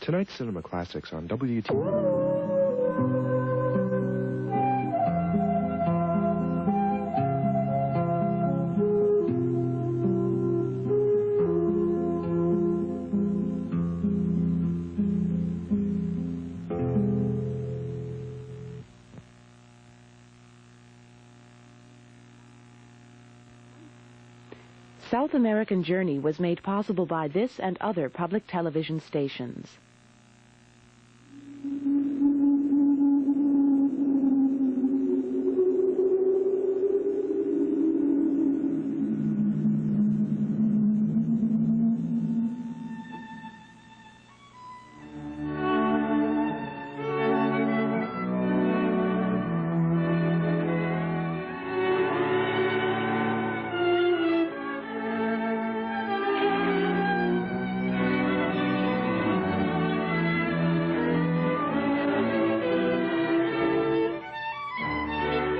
Tonight's Cinema Classics on WT. South American Journey was made possible by this and other public television stations.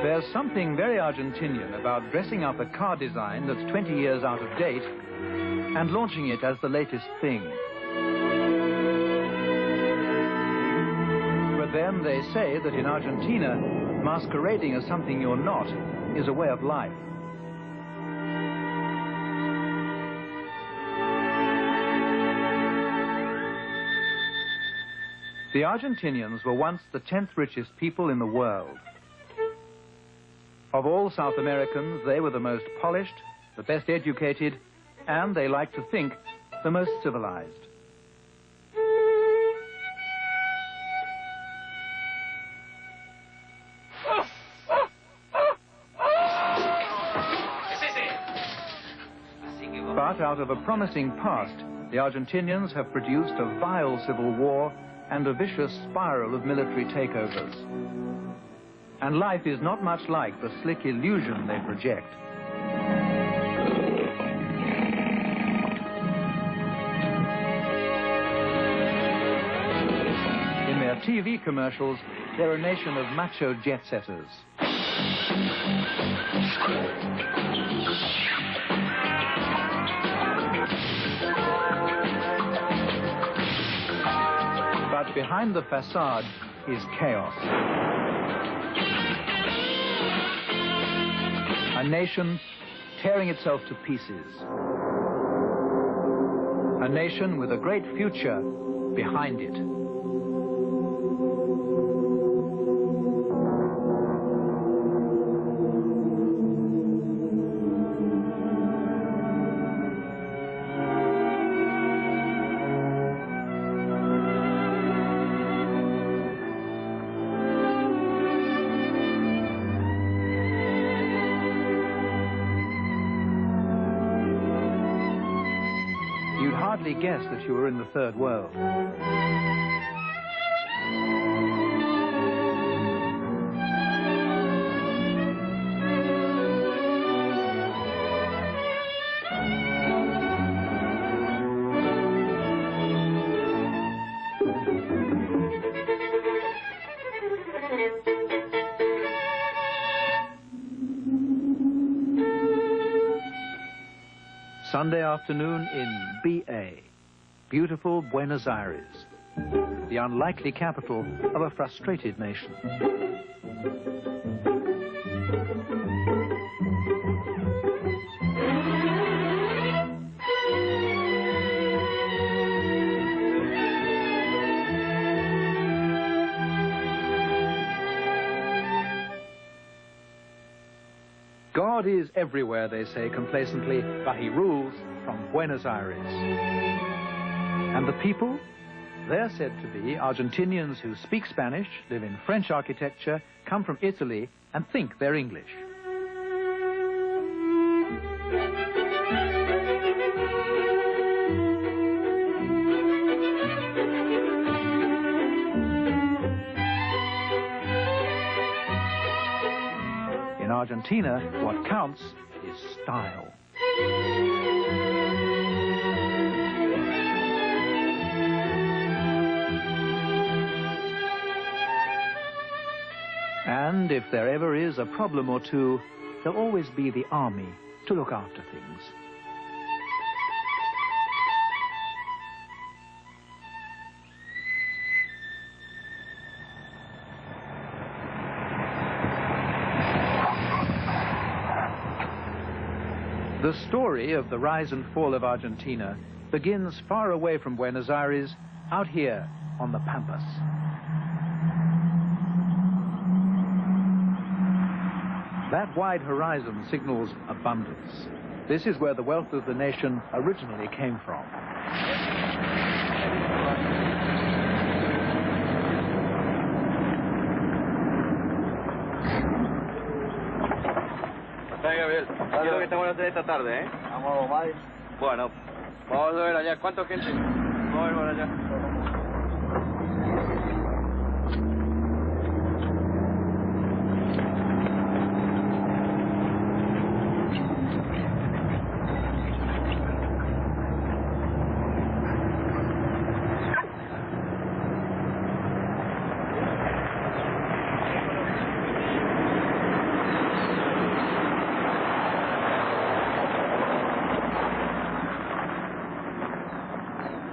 There's something very Argentinian about dressing up a car design that's 20 years out of date and launching it as the latest thing. But then they say that in Argentina, masquerading as something you're not is a way of life. The Argentinians were once the 10th richest people in the world. Of all South Americans, they were the most polished, the best educated, and, they like to think, the most civilized. But out of a promising past, the Argentinians have produced a vile civil war and a vicious spiral of military takeovers. And life is not much like the slick illusion they project. In their TV commercials, they're a nation of macho jet-setters. But behind the facade is chaos. A nation tearing itself to pieces. A nation with a great future behind it. You'd hardly guess that you were in the third world. Sunday afternoon in B.A., beautiful Buenos Aires, the unlikely capital of a frustrated nation. God is everywhere, they say complacently, but he rules from Buenos Aires. And the people? They're said to be Argentinians who speak Spanish, live in French architecture, come from Italy, and think they're English. In Argentina, what counts is style. And if there ever is a problem or two, there'll always be the army to look after things. The story of the rise and fall of Argentina begins far away from Buenos Aires, out here on the Pampas. That wide horizon signals abundance. This is where the wealth of the nation originally came from. Gabriel, quiero que estemos esta tarde, ¿eh? Vamos, Mari. Bueno, vamos a ver allá. ¿Cuánta gente? Vamos a ver por allá.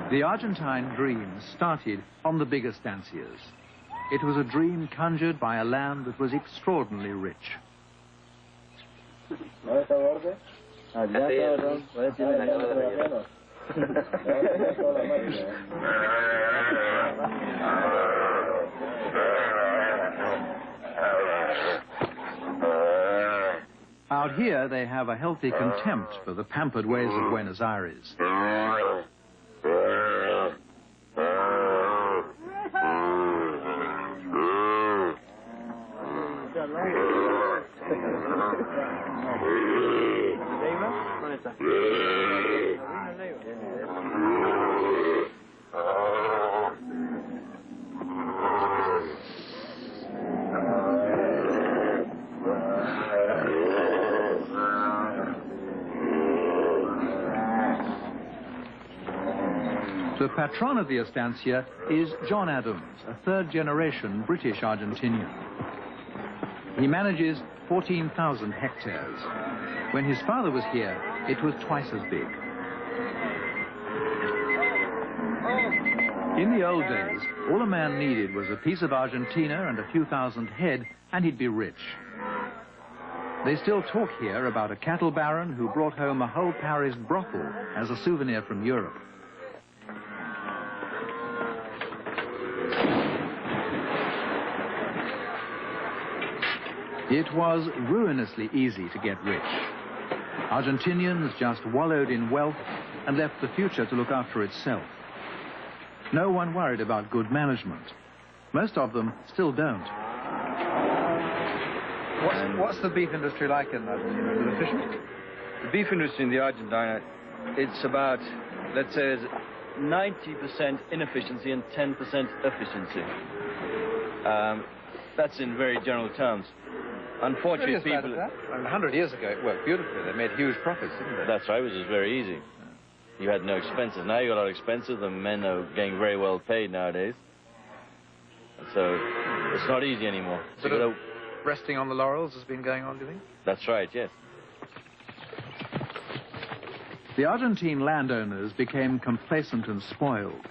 The Argentine dream started on the big estancias. It was a dream conjured by a land that was extraordinarily rich. Out here, they have a healthy contempt for the pampered ways of Buenos Aires. The patron of the estancia is John Adams, a third-generation British Argentinian. He manages 14,000 hectares. When his father was here, it was twice as big. In the old days, all a man needed was a piece of Argentina and a few thousand head, and he'd be rich. They still talk here about a cattle baron who brought home a whole Paris brothel as a souvenir from Europe. It was ruinously easy to get rich. Argentinians just wallowed in wealth and left the future to look after itself. No one worried about good management. Most of them still don't. What's the beef industry like in Argentina? Is it efficient? The beef industry in the Argentina, it's about, let's say, 90% inefficiency and 10% efficiency. That's in very general terms. Unfortunately, people... 100 years ago, it worked beautifully. They made huge profits, didn't they? That's right. It was just very easy. You had no expenses. Now you got a lot of expenses. The men are getting very well paid nowadays. So it's not easy anymore. Sort of resting on the laurels has been going on, do you think? That's right, yes. The Argentine landowners became complacent and spoiled,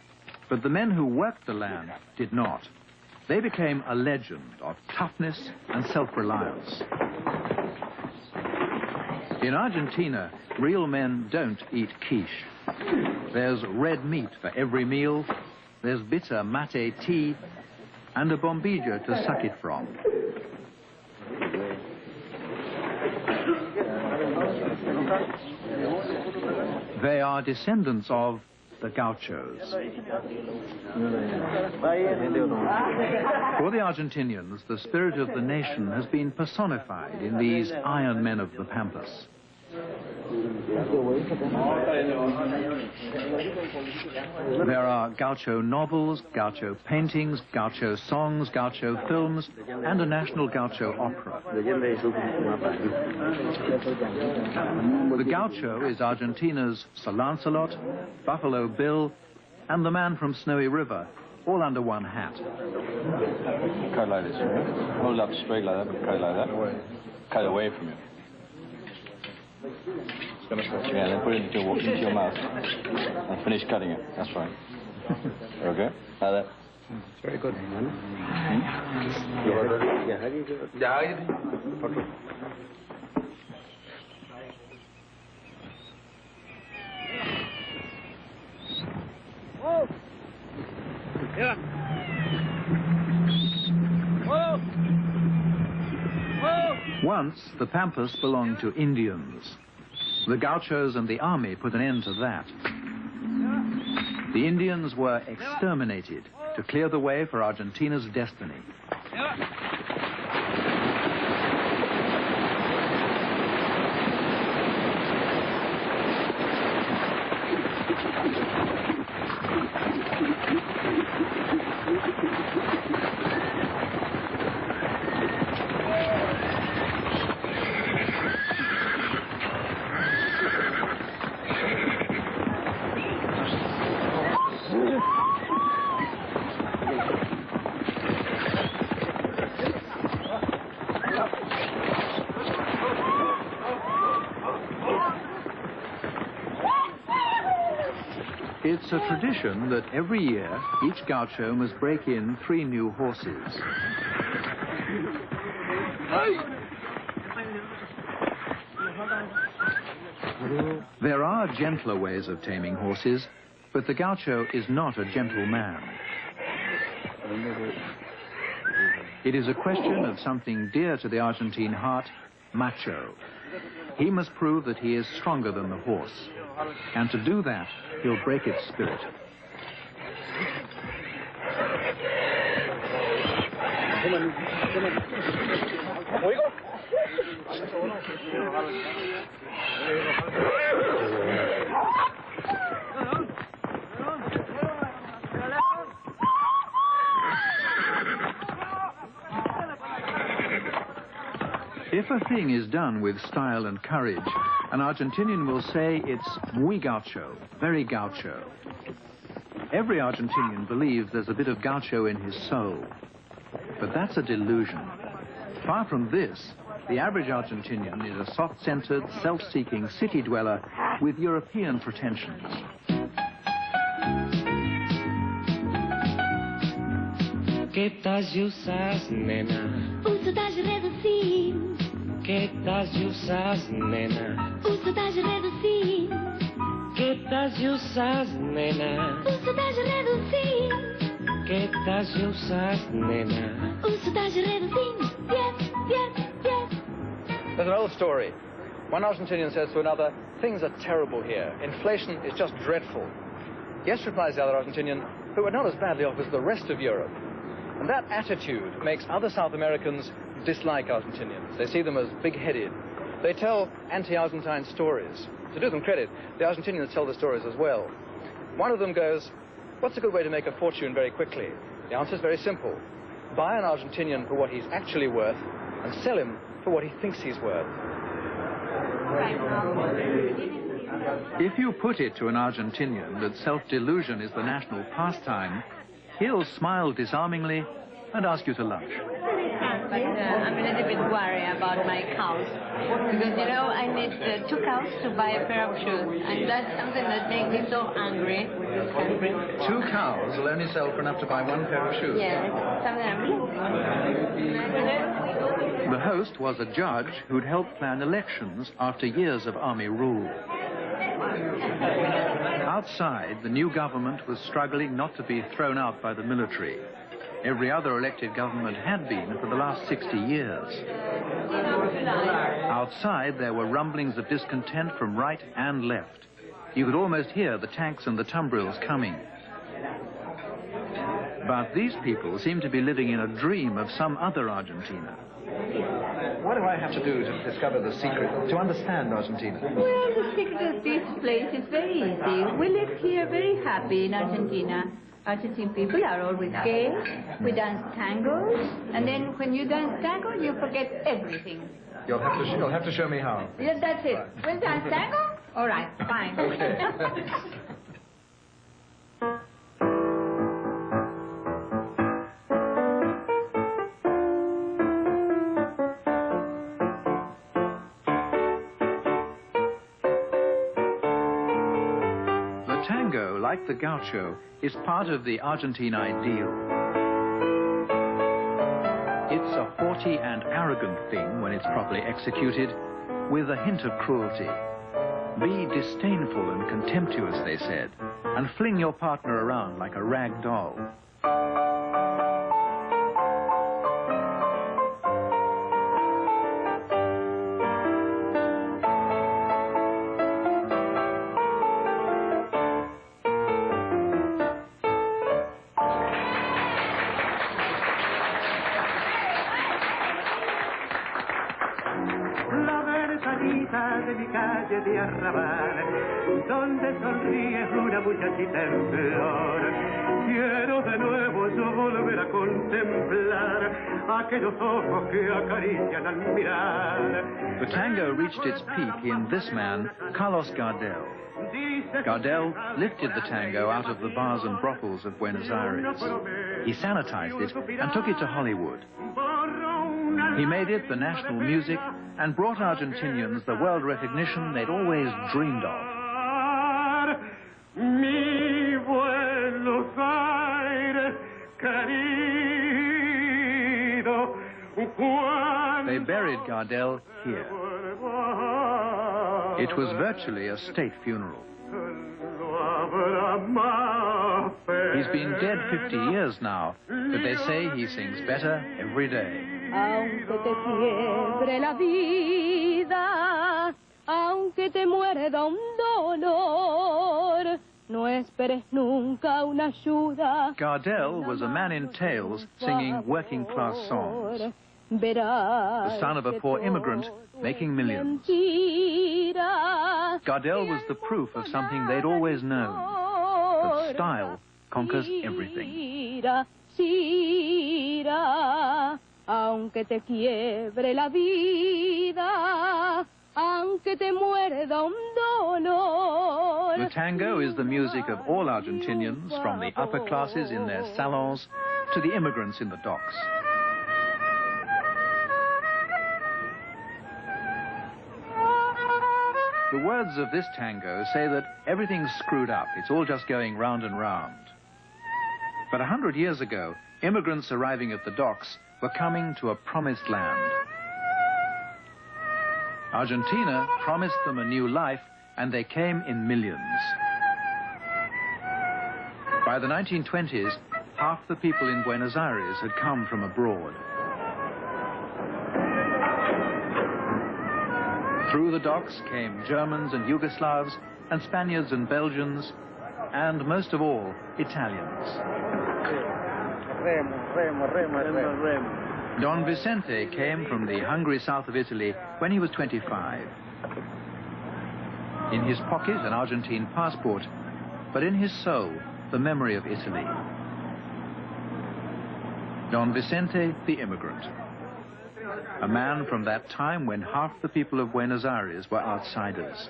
but the men who worked the land did not. They became a legend of toughness and self-reliance. In Argentina, real men don't eat quiche. There's red meat for every meal, there's bitter mate tea, and a bombilla to suck it from. They are descendants of the gauchos. For the Argentinians, the spirit of the nation has been personified in these iron men of the Pampas. There are gaucho novels, gaucho paintings, gaucho songs, gaucho films, and a national gaucho opera. The gaucho is Argentina's Sir Lancelot, Buffalo Bill, and the man from Snowy River, all under one hat. Cut like this, right? Hold up straight like that, but cut like that. Cut away from you. Yeah, then put it into your mouth and finish cutting it. That's right. Okay? Like that. It's very good. Once, the Pampas belonged to Indians. The gauchos and the army put an end to that. The Indians were exterminated to clear the way for Argentina's destiny. It's a tradition that every year, each gaucho must break in 3 new horses. There are gentler ways of taming horses, but the gaucho is not a gentle man. It is a question of something dear to the Argentine heart, macho. He must prove that he is stronger than the horse. And to do that, he'll break its spirit. If a thing is done with style and courage, an Argentinian will say it's muy gaucho, very gaucho. Every Argentinian believes there's a bit of gaucho in his soul. But that's a delusion. Far from this, the average Argentinian is a soft-centered, self-seeking city dweller with European pretensions. Que estás usas, nena? Uso das reduzir. Que estás usas, nena? Uso das reduzir. Que estás usas, nena? Uso das reduzir. Que estás usas, nena? Uso das reduzir. Yes, yes, yes. There's an old story. One Argentinian says to another, "Things are terrible here. Inflation is just dreadful." "Yes," replies the other Argentinian, "but we're not as badly off as the rest of Europe." And that attitude makes other South Americans dislike Argentinians. They see them as big-headed. They tell anti-Argentine stories. To do them credit, the Argentinians tell the stories as well. One of them goes, "What's a good way to make a fortune very quickly?" The answer is very simple. Buy an Argentinian for what he's actually worth and sell him for what he thinks he's worth. If you put it to an Argentinian that self-delusion is the national pastime, he'll smile disarmingly and ask you to lunch. But I'm a little bit worried about my cows. Because, you know, I need 2 cows to buy a pair of shoes. And that's something that makes me so angry. 2 cows will only sell for enough to buy 1 pair of shoes. Yeah, something. The host was a judge who'd helped plan elections after years of army rule. Outside, the new government was struggling not to be thrown out by the military. Every other elected government had been for the last 60 years. Outside, there were rumblings of discontent from right and left. You could almost hear the tanks and the tumbrils coming. But these people seem to be living in a dream of some other Argentina. What do I have to do to discover the secret, to understand Argentina? Well, the secret of this place is very easy. We live here very happy in Argentina. Argentine people are always gay. We dance tangos. And then when you dance tango, you forget everything. You'll have to show me how. Yeah, that's it. We'll dance tango? All right, fine. Tango, like the gaucho, is part of the Argentine ideal. It's a haughty and arrogant thing when it's properly executed, with a hint of cruelty. Be disdainful and contemptuous, they said, and fling your partner around like a rag doll. De mi calle de arrabal, donde sonríe una muchachita en flor. Quiero de nuevo yo volver a contemplar aquellos ojos que acarician al mirar. The tango reached its peak in this man, Carlos Gardel. Gardel lifted the tango out of the bars and brothels of Buenos Aires. He sanitized it and took it to Hollywood. He made it the national music and brought Argentinians the world recognition they'd always dreamed of. Mi Buenos Aires, querido, they buried Gardel here. It was virtually a state funeral. He's been dead 50 years now, but they say he sings better every day. Aunque te quiebre la vida, aunque te muerda un dolor, no esperes nunca una ayuda. Gardel was a man in tails singing working-class songs. The son of a poor immigrant making millions. Gardel was the proof of something they'd always known, that style conquers everything. Aunque te quiebre la vida, aunque te muerda un dolor. The tango is the music of all Argentinians, from the upper classes in their salons to the immigrants in the docks. The words of this tango say that everything's screwed up, it's all just going round and round. But 100 years ago, immigrants arriving at the docks were coming to a promised land. Argentina promised them a new life, and they came in millions. By the 1920s, half the people in Buenos Aires had come from abroad. Through the docks came Germans and Yugoslavs, and Spaniards and Belgians, and most of all, Italians. Don Vicente came from the hungry south of Italy when he was 25. In his pocket, an Argentine passport, but in his soul, the memory of Italy. Don Vicente, the immigrant. A man from that time when half the people of Buenos Aires were outsiders.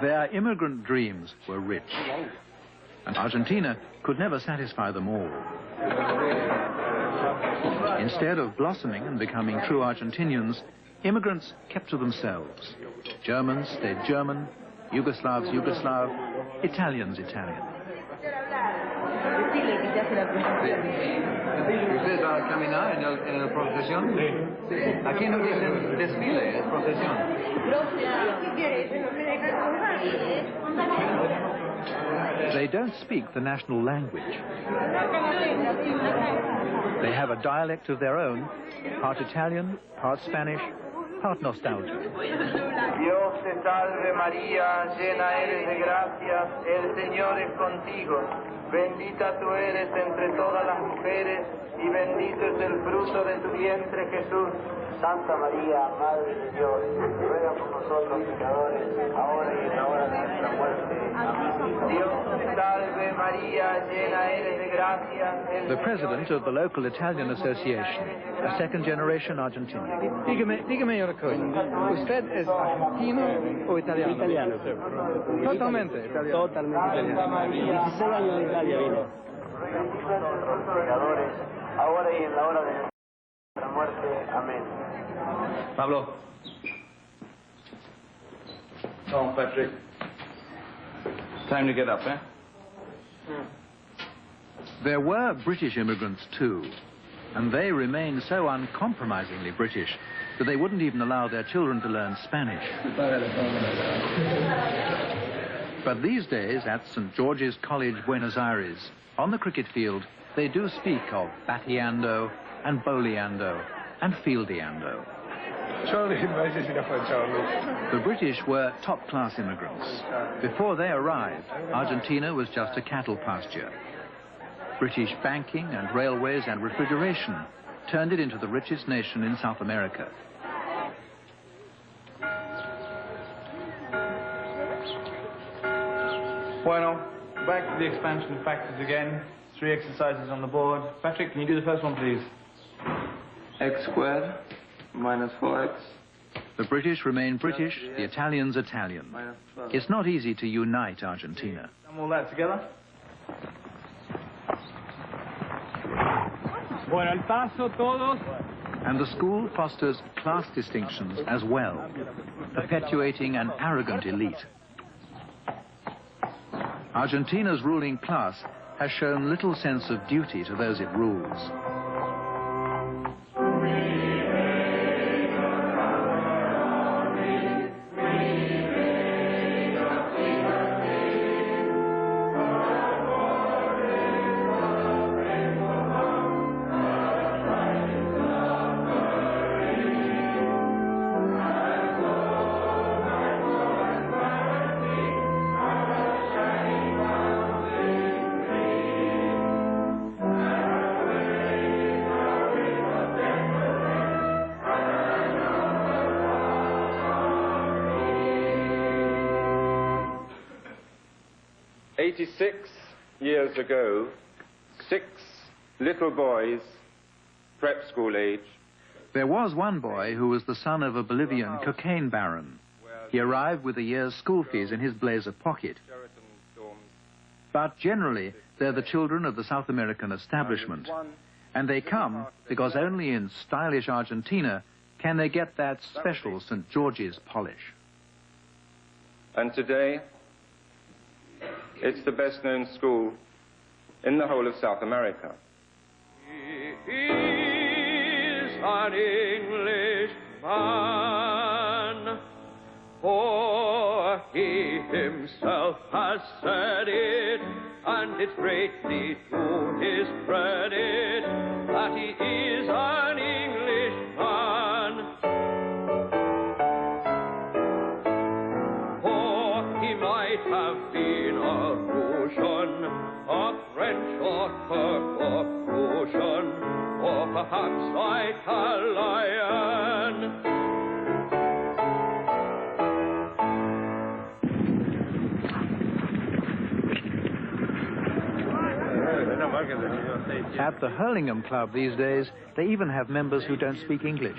Their immigrant dreams were rich, and Argentina could never satisfy them all. Instead of blossoming and becoming true Argentinians, immigrants kept to themselves. Germans stayed German, Yugoslavs Yugoslav, Italians Italian. ¿Ustedes van a caminar en la procesión? Sí. Aquí no dicen desfile, es procesión. They don't speak the national language. They have a dialect of their own, part Italian, part Spanish, part nostalgic. Dios te salve María, llena eres de gracia, el Señor es contigo. Bendita tú eres entre todas las mujeres y bendito es el fruto de tu vientre Jesús. Santa María, Madre de Dios, ruega por nosotros pecadores, ahora y en la hora de nuestra muerte. Amén. Dios te salve María, llena eres de gracia. The president of the local Italian Association, a second-generation Argentinian. Dígame una cosa. ¿Usted es argentino o italiano? Italiano. Totalmente italiano. Totalmente italiano. 16 años de Italia vine. Ruega por nosotros pecadores, ahora y en la hora de nuestra muerte. Amén. Pablo. Oh, Patrick. Time to get up, eh? There were British immigrants too. And they remained so uncompromisingly British that they wouldn't even allow their children to learn Spanish. But these days, at St. George's College, Buenos Aires, on the cricket field, they do speak of batteando and bowleando and fieldeando. The British were top-class immigrants. Before they arrived, Argentina was just a cattle pasture. British banking and railways and refrigeration turned it into the richest nation in South America. Bueno, back to the expansion factors again. 3 exercises on the board. Patrick, can you do the first one, please? X squared minus 4x. The British remain British, the Italians Italian. It's not easy to unite Argentina. Sum all that together. Bueno, al paso todos. And the school fosters class distinctions as well, perpetuating an arrogant elite. Argentina's ruling class has shown little sense of duty to those it rules. Years ago, 6 little boys, prep school age. There was one boy who was the son of a Bolivian cocaine baron. He arrived with a year's school fees in his blazer pocket. But generally, they're the children of the South American establishment. And they come because only in stylish Argentina can they get that special St. George's polish. And today, it's the best-known school in the whole of South America. He is an Englishman, for he himself has said it, and it's greatly to his credit that he is an Englishman. For he might have been a Russian, a French or Turk or Prussian, or perhaps Italian. At the Hurlingham Club these days, they even have members who don't speak English.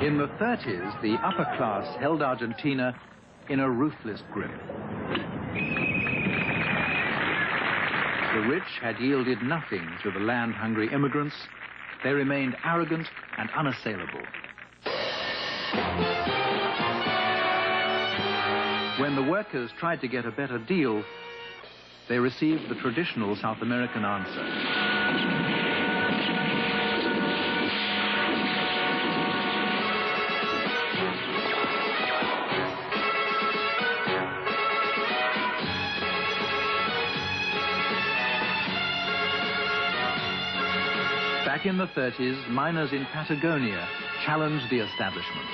In the 30s, the upper class held Argentina in a ruthless grip. The rich had yielded nothing to the land-hungry immigrants. They remained arrogant and unassailable. When the workers tried to get a better deal, they received the traditional South American answer. Back in the 30s, miners in Patagonia challenged the establishment.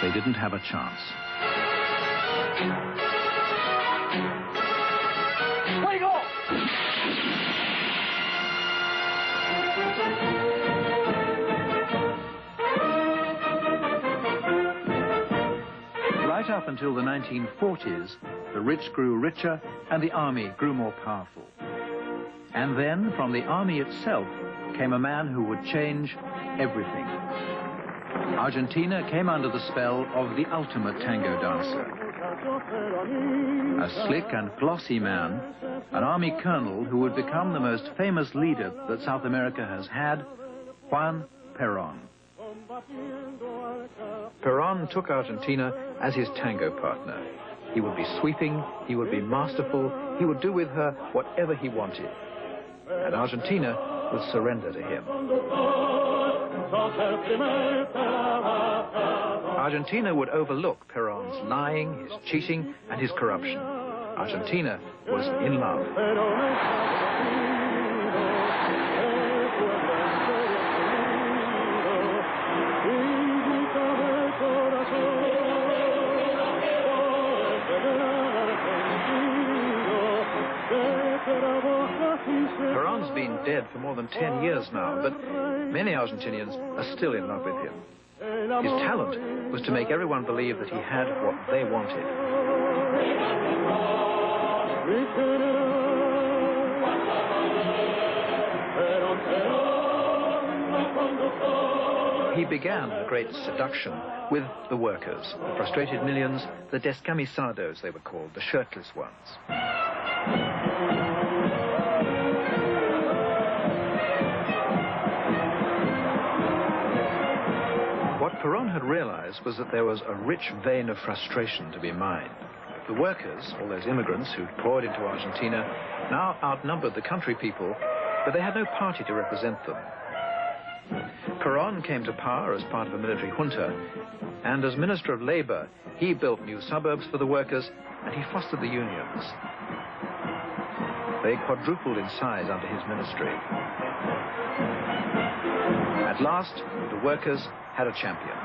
They didn't have a chance. Right up until the 1940s, the rich grew richer and the army grew more powerful. And then, from the army itself, came a man who would change everything. Argentina came under the spell of the ultimate tango dancer. A slick and glossy man, an army colonel who would become the most famous leader that South America has had, Juan Peron. Peron took Argentina as his tango partner. He would be sweeping, he would be masterful, he would do with her whatever he wanted. And Argentina would surrender to him. Argentina would overlook Peron's lying, his cheating, and his corruption. Argentina was in love. Peron's been dead for more than 10 years now, but many Argentinians are still in love with him. His talent was to make everyone believe that he had what they wanted. He began the great seduction with the workers, the frustrated millions, the descamisados they were called, the shirtless ones. What Peron had realized was that there was a rich vein of frustration to be mined. The workers, all those immigrants who'd poured into Argentina, now outnumbered the country people, but they had no party to represent them. Peron came to power as part of a military junta, and as Minister of Labor, he built new suburbs for the workers, and he fostered the unions. They quadrupled in size under his ministry. At last, the workers had a champion.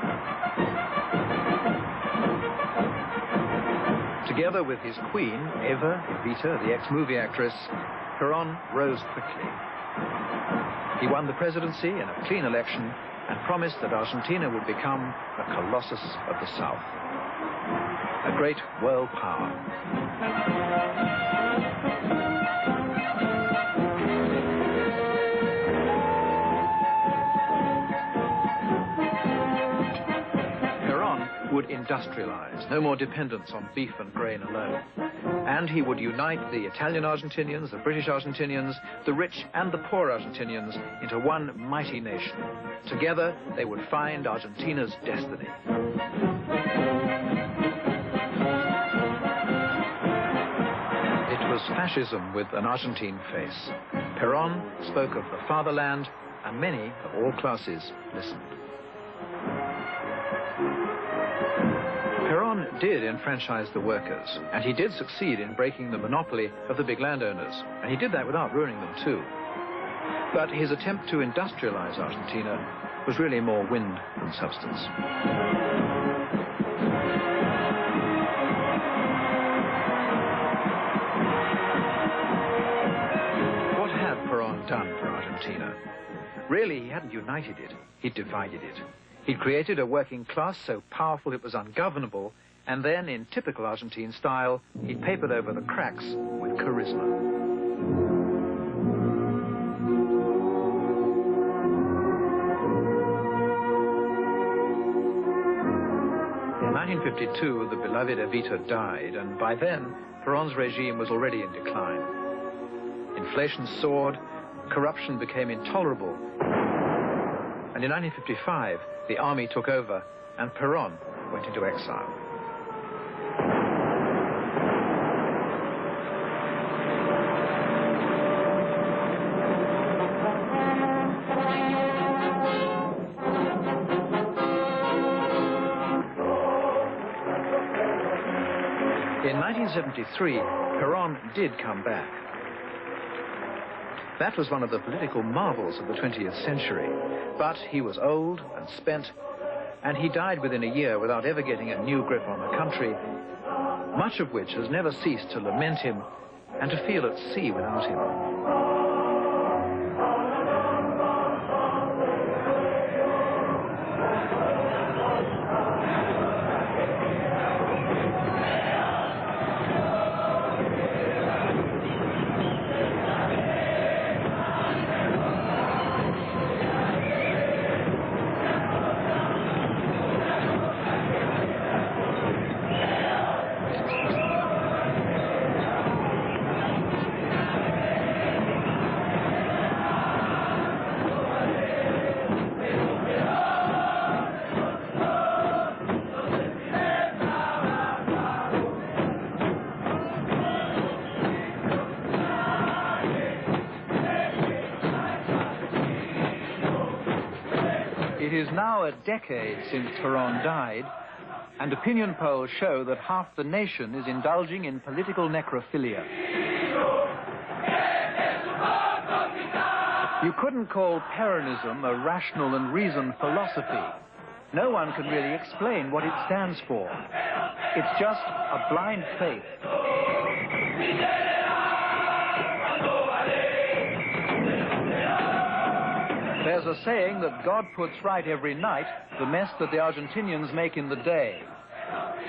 Together with his queen, Evita, the ex-movie actress, Peron rose quickly. He won the presidency in a clean election and promised that Argentina would become a colossus of the South, a great world power. Would industrialize, no more dependence on beef and grain alone. And he would unite the Italian Argentinians, the British Argentinians, the rich and the poor Argentinians into one mighty nation. Together, they would find Argentina's destiny. It was fascism with an Argentine face. Peron spoke of the fatherland, and many of all classes listened. Peron did enfranchise the workers, and he did succeed in breaking the monopoly of the big landowners, and he did that without ruining them too. But his attempt to industrialize Argentina was really more wind than substance. What had Peron done for Argentina? Really, he hadn't united it, he'd divided it. He'd created a working class so powerful it was ungovernable, and then, in typical Argentine style, he'd papered over the cracks with charisma. In 1952, the beloved Evita died, and by then, Peron's regime was already in decline. Inflation soared, corruption became intolerable, and in 1955, the army took over, and Peron went into exile. In 1973, Peron did come back. That was one of the political marvels of the 20th century. But he was old and spent, and he died within a year without ever getting a new grip on the country, much of which has never ceased to lament him and to feel at sea without him. It is now a decade since Peron died, and opinion polls show that half the nation is indulging in political necrophilia. You couldn't call Peronism a rational and reasoned philosophy. No one can really explain what it stands for. It's just a blind faith. There's a saying that God puts right every night the mess that the Argentinians make in the day.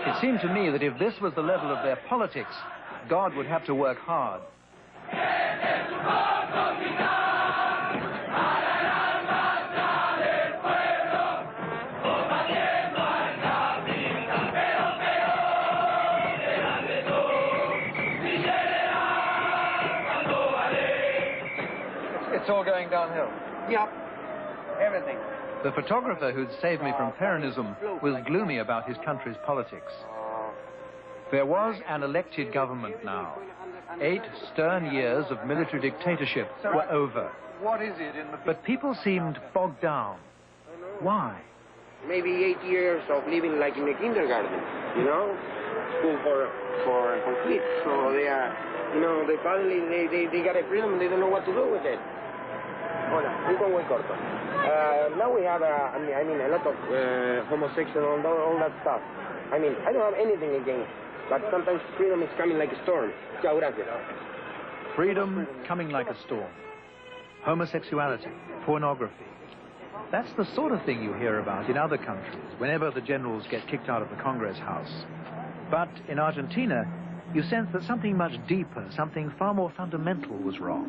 It seemed to me that if this was the level of their politics, God would have to work hard. It's all going downhill. Yep. Everything. The photographer who'd saved me from Peronism was gloomy about his country's politics. There was an elected government now. 8 stern years of military dictatorship were over. What is it in the... But people seemed bogged down. Why? Maybe 8 years of living like in the kindergarten, you know? School for kids. So they are, you know, they finally, they got a freedom and they don't know what to do with it. Hola, un poco muy corto. Now we have, I mean, a lot of homosexual and all that stuff. I mean, I don't have anything against, but sometimes freedom is coming like a storm. Chao, gracias. Freedom coming like a storm. Homosexuality, pornography. That's the sort of thing you hear about in other countries whenever the generals get kicked out of the Congress House. But in Argentina, you sense that something much deeper, something far more fundamental was wrong.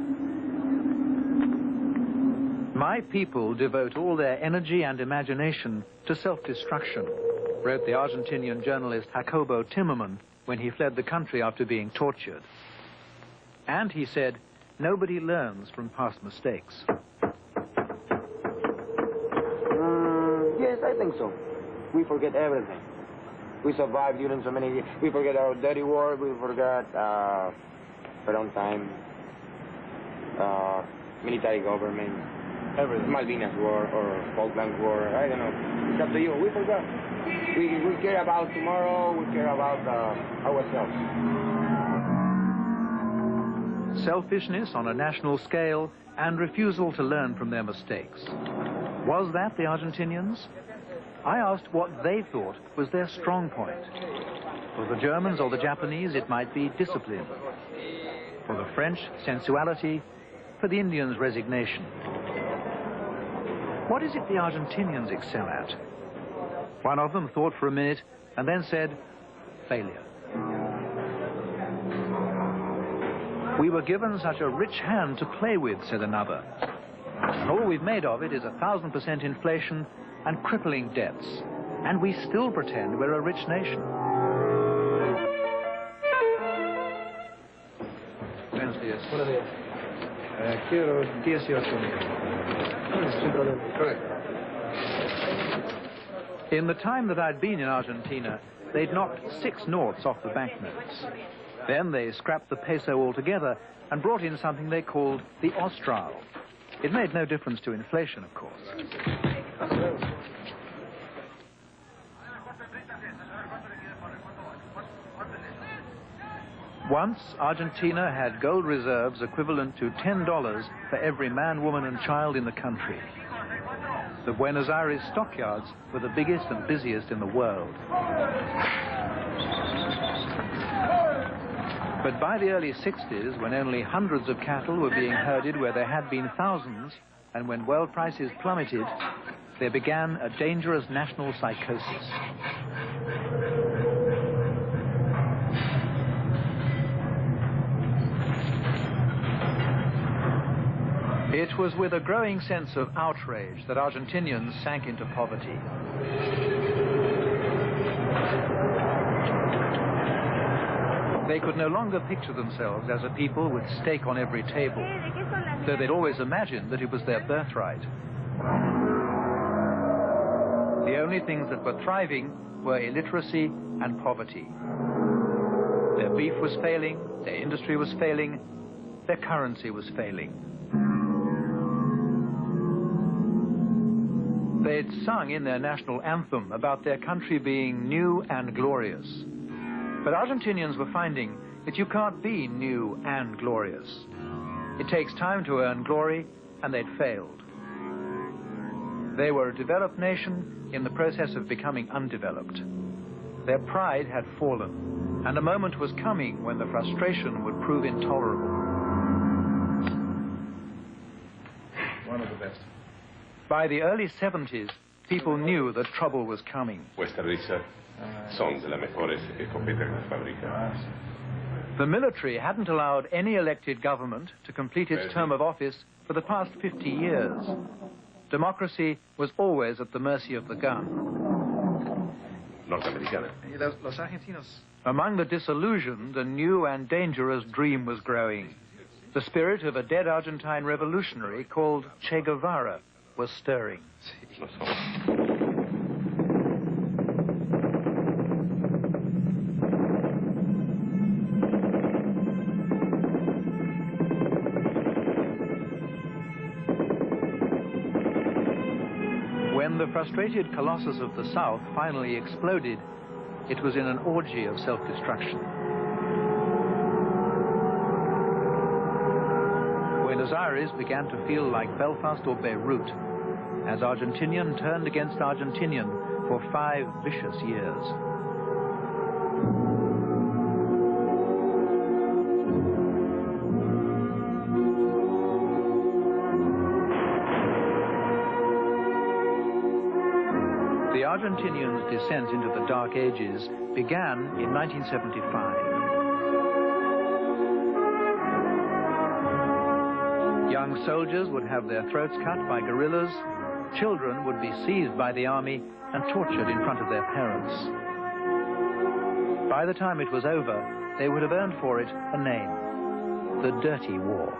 My people devote all their energy and imagination to self-destruction, wrote the Argentinian journalist Jacobo Timmerman when he fled the country after being tortured. And he said, nobody learns from past mistakes. Yes, I think so. We forget everything. We survived during so many years. We forget our dirty war. We forgot Peron time, military government, Malvinas War or Falklands War. I don't know. It's up to you. We forgot. We care about tomorrow. We care about ourselves. Selfishness on a national scale and refusal to learn from their mistakes. Was that the Argentinians? I asked what they thought was their strong point. For the Germans or the Japanese, it might be discipline. For the French, sensuality. For the Indians, resignation. What is it the Argentinians excel at? One of them thought for a minute and then said, failure. We were given such a rich hand to play with, said another. And all we've made of it is 1,000% inflation and crippling debts. And we still pretend we're a rich nation. Buenos días. Buenos días. Quiero 18 Correct. In the time that I'd been in Argentina, they'd knocked 6 noughts off the banknotes. Then they scrapped the peso altogether and brought in something they called the Austral. It made no difference to inflation, of course. Once, Argentina had gold reserves equivalent to $10 for every man, woman, and child in the country. The Buenos Aires stockyards were the biggest and busiest in the world. But by the early 60s, when only hundreds of cattle were being herded where there had been thousands, and when world prices plummeted, there began a dangerous national psychosis. It was with a growing sense of outrage that Argentinians sank into poverty. They could no longer picture themselves as a people with steak on every table, though they'd always imagined that it was their birthright. The only things that were thriving were illiteracy and poverty. Their beef was failing, their industry was failing, their currency was failing. They'd sung in their national anthem about their country being new and glorious. But Argentinians were finding that you can't be new and glorious. It takes time to earn glory, and they'd failed. They were a developed nation in the process of becoming undeveloped. Their pride had fallen, and a moment was coming when the frustration would prove intolerable. One of the best. By the early 70s, people knew that trouble was coming. Questa risa son de las mejores escopetas que fabrica. The military hadn't allowed any elected government to complete its term of office for the past 50 years. Democracy was always at the mercy of the gun. Norteamericana. Los argentinos. Among the disillusioned, a new and dangerous dream was growing. The spirit of a dead Argentine revolutionary called Che Guevara was stirring. When the frustrated colossus of the South finally exploded, it was in an orgy of self-destruction. Buenos Aires began to feel like Belfast or Beirut, as Argentinian turned against Argentinian for 5 vicious years. The Argentinians' descent into the Dark Ages began in 1975. Young soldiers would have their throats cut by guerrillas, children would be seized by the army and tortured in front of their parents. By the time it was over, they would have earned for it a name: the Dirty War.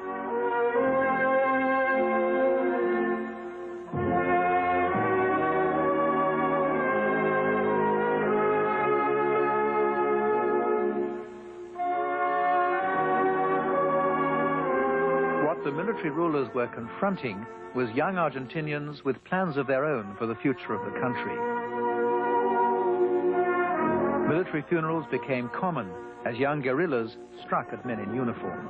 The military rulers were confronting was young Argentinians with plans of their own for the future of the country. Military funerals became common as young guerrillas struck at men in uniform.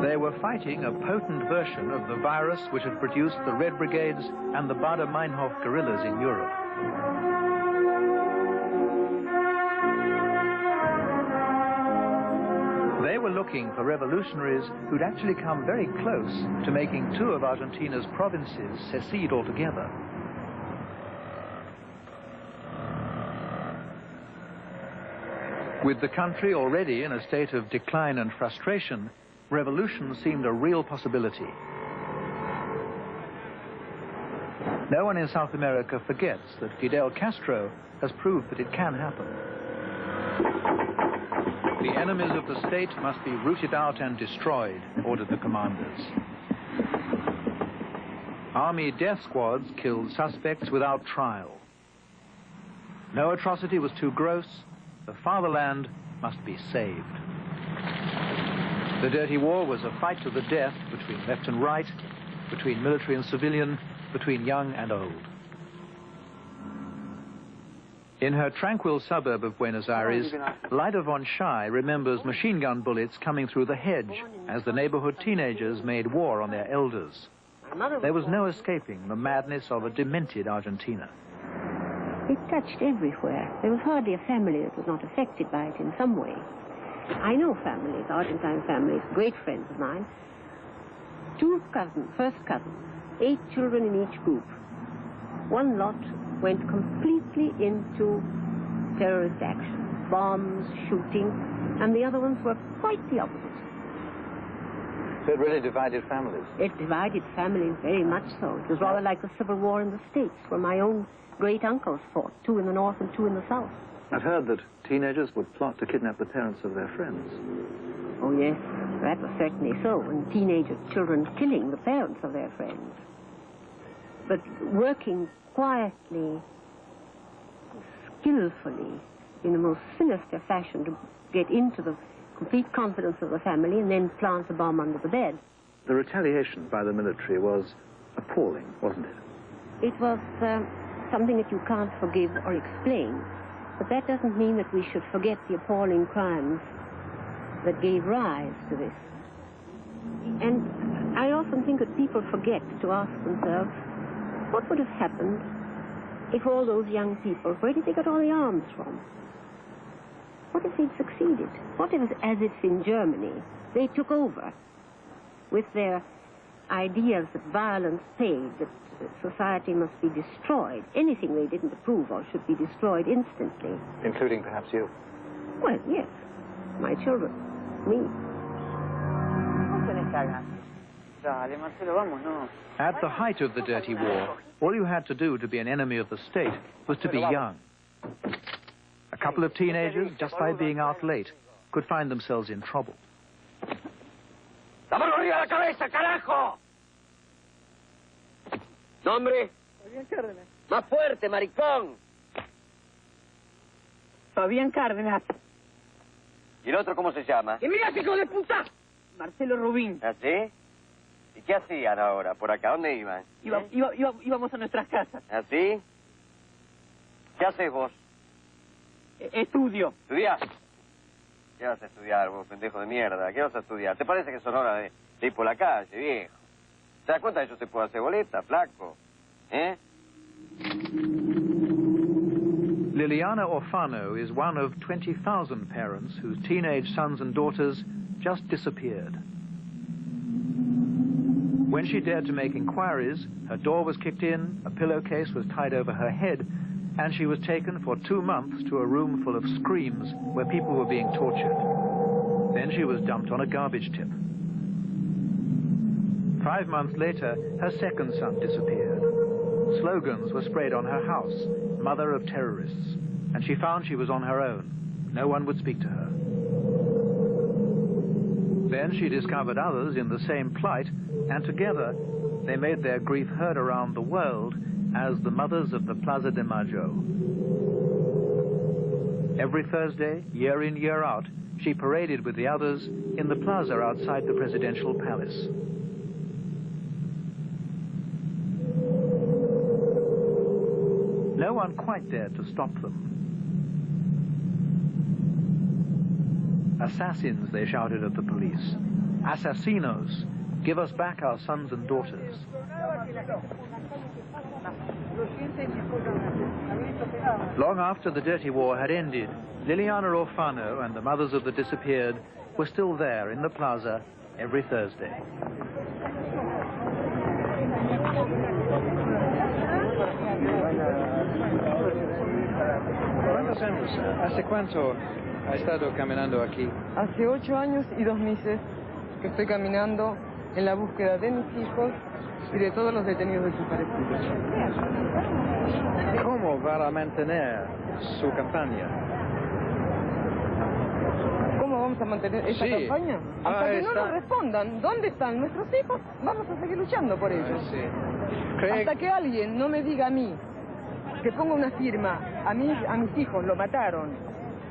They were fighting a potent version of the virus which had produced the Red Brigades and the Baader-Meinhof guerrillas in Europe. They were looking for revolutionaries who'd actually come very close to making 2 of Argentina's provinces secede altogether. With the country already in a state of decline and frustration, revolution seemed a real possibility. No one in South America forgets that Fidel Castro has proved that it can happen. The enemies of the state must be rooted out and destroyed, ordered the commanders. Army death squads killed suspects without trial. No atrocity was too gross. The fatherland must be saved. The Dirty War was a fight to the death between left and right, between military and civilian, between young and old. In her tranquil suburb of Buenos Aires, Lyda von Schei remembers machine gun bullets coming through the hedge as the neighborhood teenagers made war on their elders. There was no escaping the madness of a demented Argentina. It touched everywhere. There was hardly a family that was not affected by it in some way. I know families, Argentine families, great friends of mine. 2 cousins, first cousins, 8 children in each group. One lot went completely into terrorist action, bombs, shooting, and the other ones were quite the opposite. So it really divided families? It divided families very much so. It was rather like the Civil War in the States, where my own great-uncles fought, 2 in the north and 2 in the south. I've heard that teenagers would plot to kidnap the parents of their friends. Oh, yes, that was certainly so, and teenage children killing the parents of their friends. But working quietly, skillfully, in the most sinister fashion to get into the complete confidence of the family and then plant a bomb under the bed. The retaliation by the military was appalling, wasn't it? It was something that you can't forgive or explain. But that doesn't mean that we should forget the appalling crimes that gave rise to this. And I often think that people forget to ask themselves, what would have happened if all those young people, where did they get all the arms from? What if they'd succeeded? What if, as it's in Germany, they took over with their ideas that violence paid, that society must be destroyed. Anything they didn't approve of should be destroyed instantly. Including perhaps you? Well, yes. My children. Me. At the height of the Dirty War, all you had to do to be an enemy of the state was to be young. A couple of teenagers, just by being out late, could find themselves in trouble. ¡La mano arriba de la cabeza, carajo! ¿Nombre? Más fuerte, maricón. Fabián Cárdenas. ¿Y el otro cómo se llama? ¡Y mira, hijo de puta! Marcelo Rubín. ¿Así? ¿Y qué hacían ahora? ¿Por acá? ¿Dónde iban? Íbamos a nuestras casas. ¿Así? ¿Qué haces vos? Estudio. ¿Estudiás? ¿Qué vas a estudiar vos, pendejo de mierda? ¿Qué vas a estudiar? ¿Te parece que son horas de ir por la calle, viejo? ¿Te das cuenta que yo te puedo hacer boleta, flaco? ¿Eh? Liliana Orfano is one of 20,000 parents whose teenage sons and daughters just disappeared. When she dared to make inquiries, her door was kicked in, a pillowcase was tied over her head, and she was taken for 2 months to a room full of screams where people were being tortured. Then she was dumped on a garbage tip. 5 months later, her second son disappeared. Slogans were sprayed on her house, "Mother of Terrorists," and she found she was on her own. No one would speak to her. Then she discovered others in the same plight, and together they made their grief heard around the world as the Mothers of the Plaza de Mayo. Every Thursday, year in, year out, she paraded with the others in the plaza outside the presidential palace. No one quite dared to stop them. Assassins, they shouted at the police. Assassinos, give us back our sons and daughters. Long after the Dirty War had ended, Liliana Orfano and the mothers of the disappeared were still there in the plaza every Thursday. ¿Hace cuánto ha estado caminando aquí? Hace 8 años y 2 meses que estoy caminando en la búsqueda de mis hijos y de todos los detenidos desaparecidos. ¿Cómo va a mantener su campaña? ¿Cómo vamos a mantener esta campaña? Hasta que no nos respondan dónde están nuestros hijos, vamos a seguir luchando por ellos. Hasta que alguien no me diga a mí, que ponga una firma, a mis hijos lo mataron,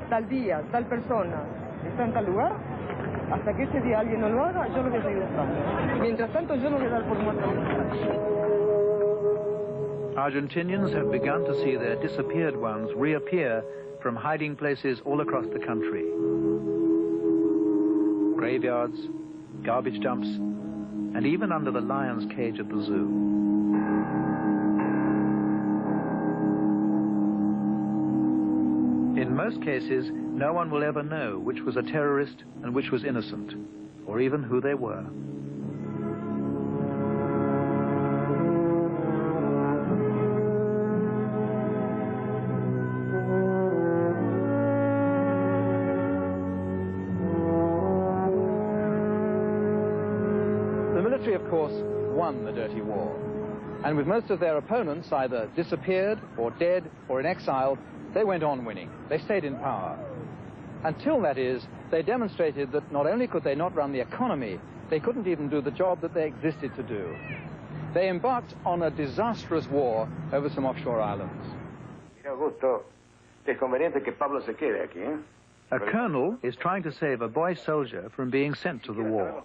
tal día, tal persona, está en tal lugar, hasta que ese día alguien no lo haga, yo lo voy a seguir buscando. Mientras tanto, yo no voy a dar por muerto. Argentinians have begun to see their disappeared ones reappear from hiding places all across the country. Graveyards, garbage dumps, and even under the lion's cage at the zoo. In most cases, no one will ever know which was a terrorist and which was innocent, or even who they were. The military, of course, won the Dirty War. And with most of their opponents either disappeared or dead or in exile, they went on winning. They stayed in power. Until, that is, they demonstrated that not only could they not run the economy, they couldn't even do the job that they existed to do. They embarked on a disastrous war over some offshore islands. Mira, Augusto, es conveniente que Pablo se quede aquí, ¿eh? A colonel is trying to save a boy soldier from being sent to the war.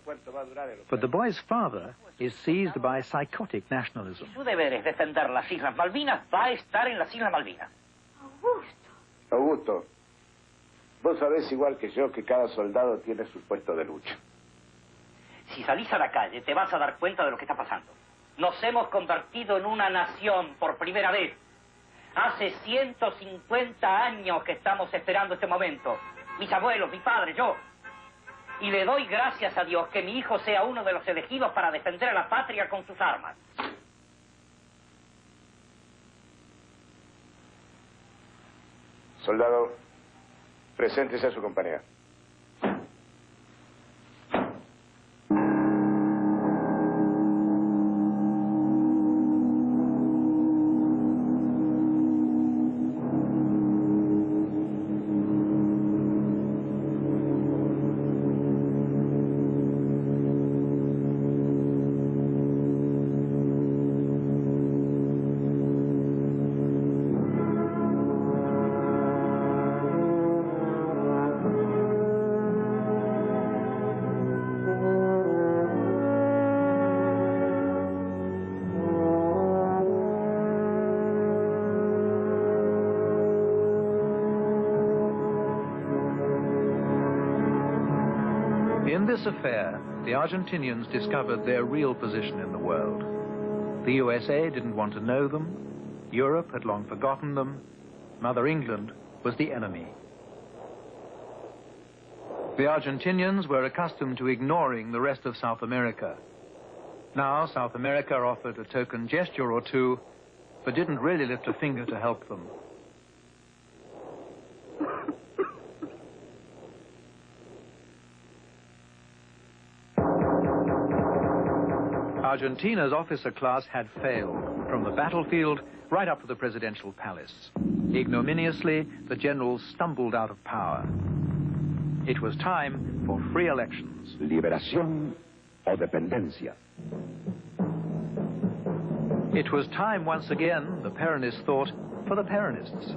But the boy's father is seized by psychotic nationalism. Su deber es defender las Islas Malvinas, va a estar en las Islas Malvinas. Augusto, vos sabés igual que yo que cada soldado tiene su puesto de lucha. Si salís a la calle, te vas a dar cuenta de lo que está pasando. Nos hemos convertido en una nación por primera vez. Hace 150 años que estamos esperando este momento. Mis abuelos, mi padre, yo. Y le doy gracias a Dios que mi hijo sea uno de los elegidos para defender a la patria con sus armas. Soldado, preséntese a su compañía. In this affair, the Argentinians discovered their real position in the world. The USA didn't want to know them. Europe had long forgotten them. Mother England was the enemy. The Argentinians were accustomed to ignoring the rest of South America. Now South America offered a token gesture or two, but didn't really lift a finger to help them. Argentina's officer class had failed, from the battlefield right up to the presidential palace. Ignominiously, the generals stumbled out of power. It was time for free elections. Liberación o dependencia. It was time once again, the Peronists thought, for the Peronists.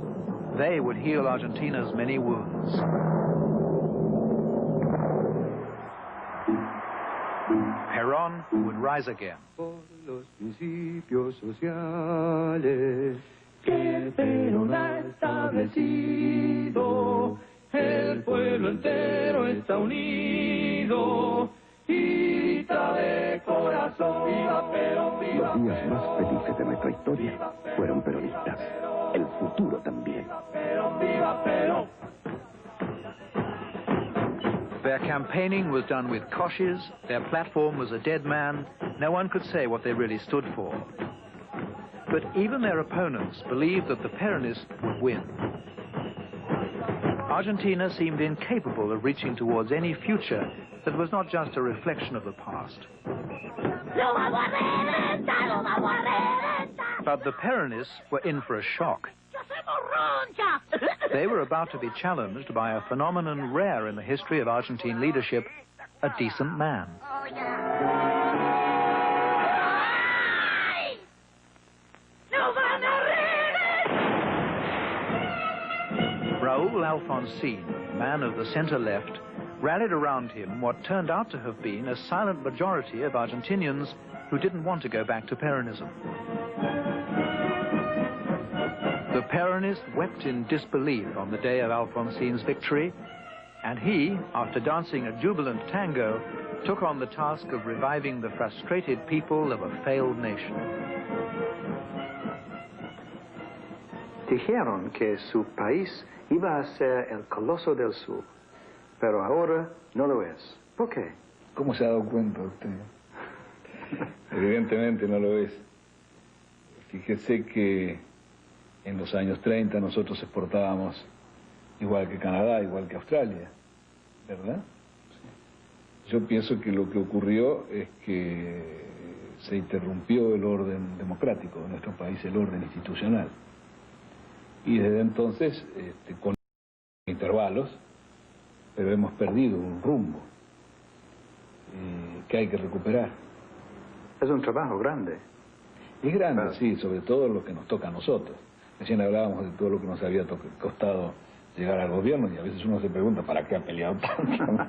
They would heal Argentina's many wounds. Peron would rise again. Por los principios sociales que Perón ha establecido, el pueblo entero está unido y grita de corazón. ¡Viva Perón, viva Los días más felices de nuestra historia fueron peronistas. El futuro también. Perón, viva Perón! Their campaigning was done with koshes, their platform was a dead man, no one could say what they really stood for. But even their opponents believed that the Peronists would win. Argentina seemed incapable of reaching towards any future that was not just a reflection of the past. But the Peronists were in for a shock. They were about to be challenged by a phenomenon rare in the history of Argentine leadership, a decent man. Raul Alfonsin, man of the center-left, rallied around him what turned out to have been a silent majority of Argentinians who didn't want to go back to Peronism. The Peronists wept in disbelief on the day of Alfonsin's victory, and he, after dancing a jubilant tango, took on the task of reviving the frustrated people of a failed nation. Dijeron que su país iba a ser el coloso del sur, pero ahora no lo es. ¿Por qué? ¿Cómo se ha dado cuenta usted? Evidentemente no lo es. Fíjese que en los años 30 nosotros exportábamos igual que Canadá, igual que Australia, ¿verdad? Sí. Yo pienso que lo que ocurrió es que se interrumpió el orden democrático de nuestro país, el orden institucional. Y desde entonces, con intervalos, pero hemos perdido un rumbo que hay que recuperar. Es un trabajo grande. Es grande, sí, sobre todo lo que nos toca a nosotros. Recién hablábamos de todo lo que nos había costado llegar al gobierno, y a veces uno se pregunta ¿para qué ha peleado tanto?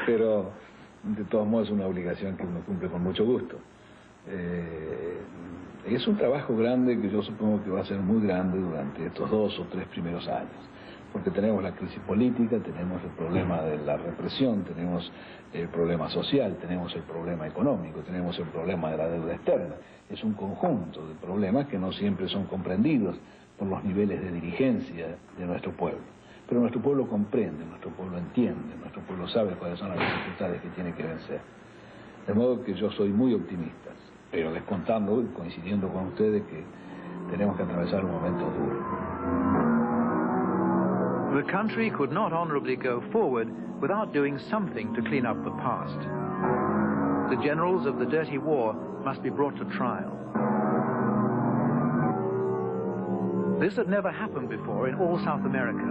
Pero de todos modos es una obligación que uno cumple con mucho gusto. Es un trabajo grande que yo supongo que va a ser muy grande durante estos 2 o 3 primeros años, porque tenemos la crisis política, tenemos el problema de la represión, tenemos el problema social, tenemos el problema económico, tenemos el problema de la deuda externa. Es un conjunto de problemas que no siempre son comprendidos por los niveles de dirigencia de nuestro pueblo. Pero nuestro pueblo comprende, nuestro pueblo entiende, nuestro pueblo sabe cuáles son las dificultades que tiene que vencer. De modo que yo soy muy optimista, pero descontando y coincidiendo con ustedes que tenemos que atravesar un momento duro. The country could not honorably go forward without doing something to clean up the past. The generals of the dirty war must be brought to trial. This had never happened before in all South America,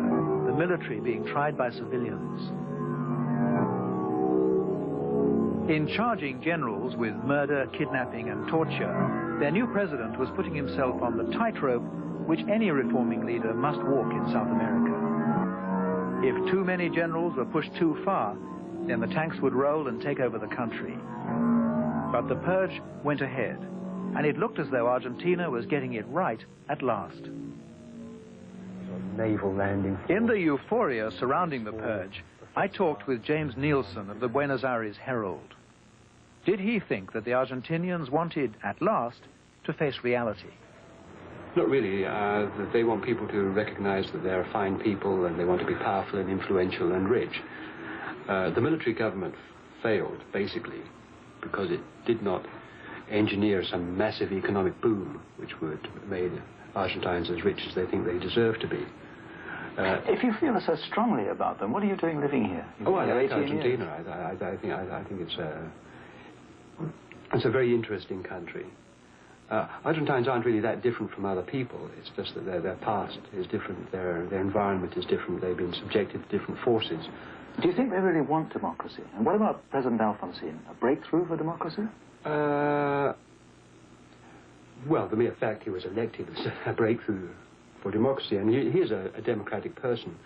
the military being tried by civilians. In charging generals with murder, kidnapping and torture, their new president was putting himself on the tightrope which any reforming leader must walk in South America. If too many generals were pushed too far, then the tanks would roll and take over the country. But the purge went ahead, and it looked as though Argentina was getting it right at last. Naval landing. In the euphoria surrounding the purge, I talked with James Nielsen of the Buenos Aires Herald. Did he think that the Argentinians wanted, at last, to face reality? Not really. They want people to recognize that they're fine people and they want to be powerful and influential and rich. The military government failed, basically, because it did not engineer some massive economic boom which would have made Argentines as rich as they think they deserve to be. If you feel so strongly about them, what are you doing living here? I like Argentina. I think it's a very interesting country. Argentines aren't really that different from other people. It's just that their past is different, their environment is different, they've been subjected to different forces. Do you think they really want democracy? And what about President Alfonsin? A breakthrough for democracy? Well, the mere fact he was elected is a breakthrough for democracy, and he is a democratic person,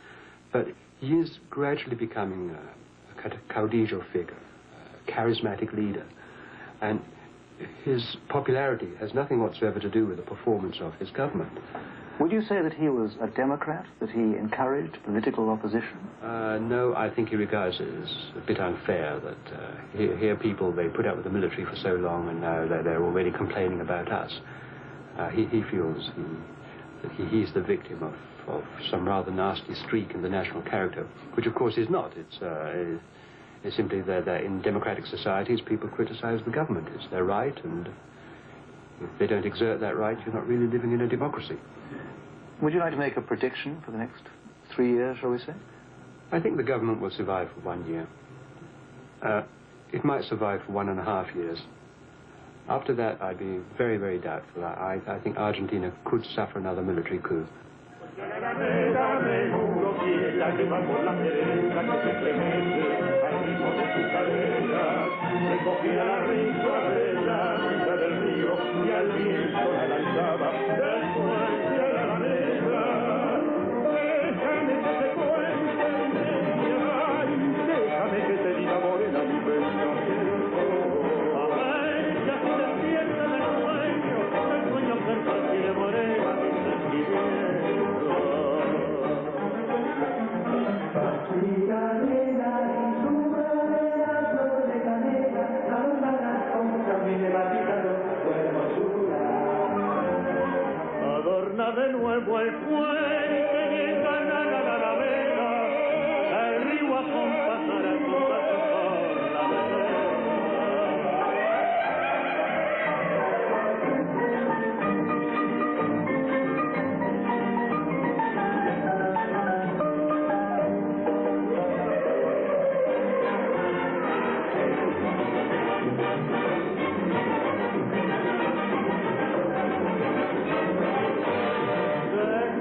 but he is gradually becoming a caudillo figure, a charismatic leader, and his popularity has nothing whatsoever to do with the performance of his government. Would you say that he was a Democrat, that he encouraged political opposition? No, I think he regards it as a bit unfair that here people, they put up with the military for so long and now they're already complaining about us. He feels that he's the victim of some rather nasty streak in the national character, which of course is not. It's simply that in democratic societies people criticize the government. It's their right, and if they don't exert that right, you're not really living in a democracy. Would you like to make a prediction for the next 3 years, shall we say? I think the government will survive for 1 year. It might survive for 1.5 years. After that, I'd be very, very doubtful. I think Argentina could suffer another military coup. Adorna de nuevo el puente mientras nada la vela, el río acompasará sus pasos por la vereda.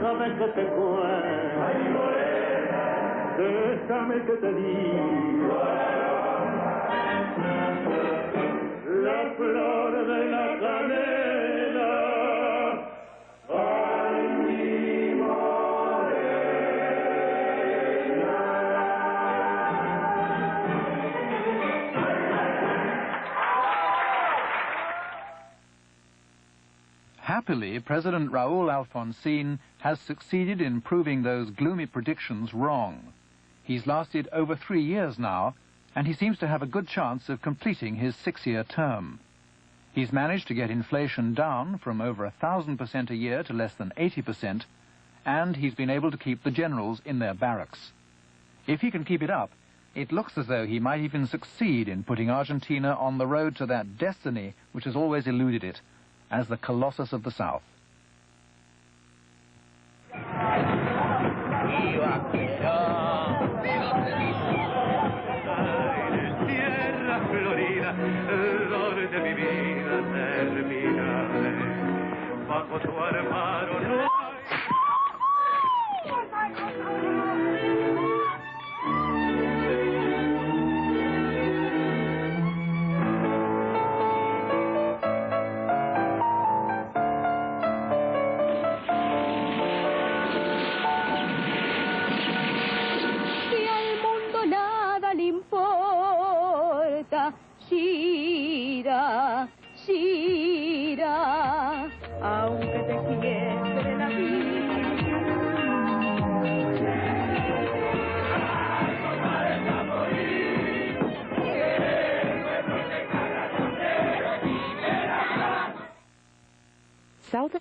Déjame que te cuente, déjame que te diga la flor de la canela, ay mi morena. Happily, President Raul Alfonsin has succeeded in proving those gloomy predictions wrong. He's lasted over 3 years now, and he seems to have a good chance of completing his 6-year term. He's managed to get inflation down from over 1,000% a year to less than 80%, and he's been able to keep the generals in their barracks. If he can keep it up, it looks as though he might even succeed in putting Argentina on the road to that destiny which has always eluded it, as the Colossus of the South. Shira, Shira, aunque te quiebre la vida. South